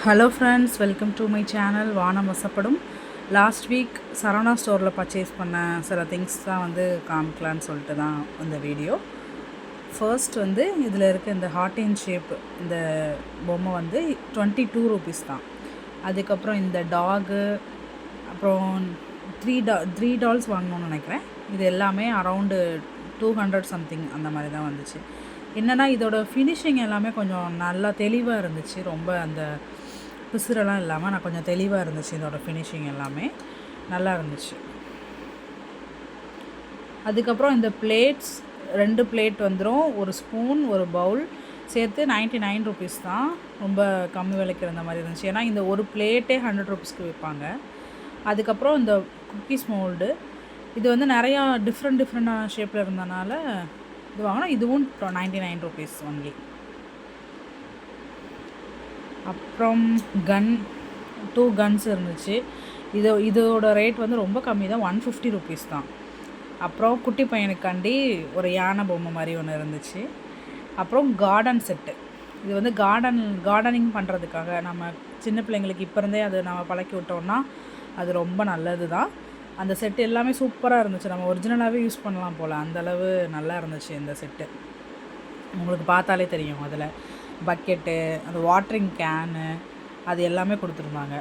Hello friends, welcome to my channel வானம் வசப்படும். Last week Saravana ஸ்டோரில் purchase பண்ண சில திங்ஸ் தான் காமிக்கலான்னு சொல்லிட்டு தான் இந்த வீடியோ. ஃபர்ஸ்ட் இதில் இருக்க இந்த ஹார்ட் இன் ஷேப் இந்த பொம்மை 22 ரூபீஸ் தான். அதுக்கப்புறம் இந்த டாகு, அப்புறம் த்ரீ டால்ஸ் வாங்கணும்னு நினைக்கிறேன். இது எல்லாமே அரவுண்டு 200 சம்திங் அந்த மாதிரி தான் வந்துச்சு. என்னென்னா இதோட ஃபினிஷிங் எல்லாமே கொஞ்சம் நல்லா தெளிவாக இருந்துச்சு. ரொம்ப அந்த பிசுரெல்லாம் இல்லாமல் நான் கொஞ்சம் தெளிவாக இருந்துச்சு. இதோட ஃபினிஷிங் எல்லாமே நல்லா இருந்துச்சு. அதுக்கப்புறம் இந்த பிளேட்ஸ் 2 பிளேட் வந்துடும், ஒரு ஸ்பூன், ஒரு பவுல் சேர்த்து 99 ரூபீஸ் தான். ரொம்ப கம்மி விலைக்கு இருந்த மாதிரி இருந்துச்சு. ஏன்னா இந்த ஒரு பிளேட்டே 100 ரூபீஸ்க்கு விற்பாங்க. அதுக்கப்புறம் இந்த குக்கீஸ் மோல்டு, இது நிறையா டிஃப்ரெண்ட்டான ஷேப்பில் இருந்தனால இது வாங்கினா. இதுவும் 99 ரூபீஸ் ஒன்லி. அப்புறம் 2 கன்ஸ் இருந்துச்சு. இதோட ரேட் ரொம்ப கம்மி தான், 150 ரூபீஸ் தான். அப்புறம் குட்டி பையனுக்காண்டி ஒரு யானை பொம்மை மாதிரி ஒன்று இருந்துச்சு. அப்புறம் கார்டன் செட்டு, இது கார்டனிங் பண்ணுறதுக்காக நம்ம சின்ன பிள்ளைங்களுக்கு இப்போ இருந்தே அது நம்ம பழக்கி விட்டோம்னா அது ரொம்ப நல்லது தான். அந்த செட்டு எல்லாமே சூப்பராக இருந்துச்சு. நம்ம ஒரிஜினலாகவே யூஸ் பண்ணலாம் போல், அந்தளவு நல்லா இருந்துச்சு இந்த செட்டு. உங்களுக்கு பார்த்தாலே தெரியும். அதில் பக்கெட்டு, அந்த வாட்டரிங் கேனு, அது எல்லாமே கொடுத்துருந்தாங்க.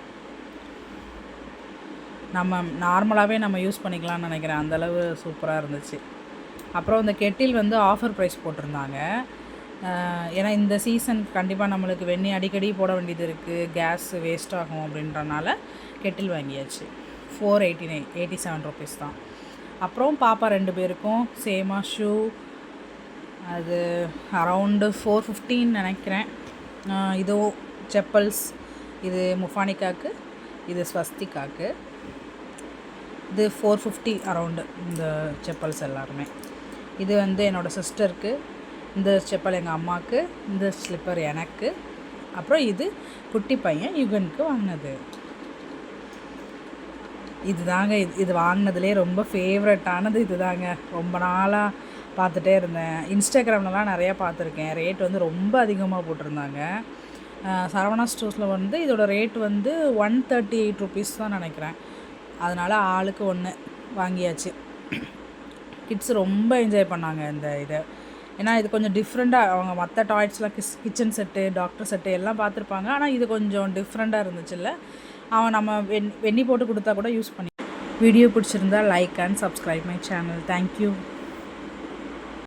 நம்ம நார்மலாகவே நம்ம யூஸ் பண்ணிக்கலாம்னு நினைக்கிறேன், அந்தளவு சூப்பராக இருந்துச்சு. அப்புறம் இந்த கெட்டில் ஆஃபர் ப்ரைஸ் போட்டிருந்தாங்க. ஏன்னா இந்த சீசன் கண்டிப்பாக நம்மளுக்கு வெந்நீர் அடிக்கடி போட வேண்டியது இருக்குது, கேஸ் வேஸ்ட் ஆகும் அப்படின்றனால கெட்டில் வாங்கியாச்சு. 487 ரூபீஸ் தான். அப்புறம் பாப்பா 2 பேருக்கும் சேமாக ஷூ, அது அரவுண்டு 415 நினைக்கிறேன். இதோ செப்பல்ஸ், இது முஃபானிக்காக்கு, இது ஸ்வஸ்திகாக்கு. இது 450 அரவுண்டு இந்த செப்பல்ஸ் எல்லாருமே. இது என்னோடய சிஸ்டருக்கு, இந்த செப்பல் எங்கள் அம்மாவுக்கு, இந்த ஸ்லிப்பர் எனக்கு. அப்புறம் இது குட்டி பையன் யுகனுக்கு வாங்கினது. இதுதாங்க, இது வாங்கினதுலேயே ரொம்ப ஃபேவரட்டானது இது தாங்க. ரொம்ப நாளாக பார்த்துட்டே இருந்தேன். இன்ஸ்டாகிராம்லலாம் நிறையா பார்த்துருக்கேன். ரேட் ரொம்ப அதிகமாக போட்டிருந்தாங்க. சரவணா ஸ்டோர்ஸில் இதோட ரேட் 138 ரூபீஸ் தான் நினைக்கிறேன். அதனால் ஆளுக்கு 1 வாங்கியாச்சு. கிட்ஸ் ரொம்ப என்ஜாய் பண்ணாங்க இந்த இதை. ஏன்னா இது கொஞ்சம் டிஃப்ரெண்ட்டாக, அவங்க மற்ற டாய்ஸ்லாம் கிச்சன் செட்டு, டாக்டர் செட்டு எல்லாம் பார்த்துருப்பாங்க. ஆனால் இது கொஞ்சம் டிஃப்ரெண்ட்டாக இருந்துச்சுல்ல. அவன் நம்ம வெந்நி போட்டு கொடுத்தா கூட யூஸ் பண்ணி. வீடியோ பிடிச்சிருந்தா like and subscribe my channel. Thank you.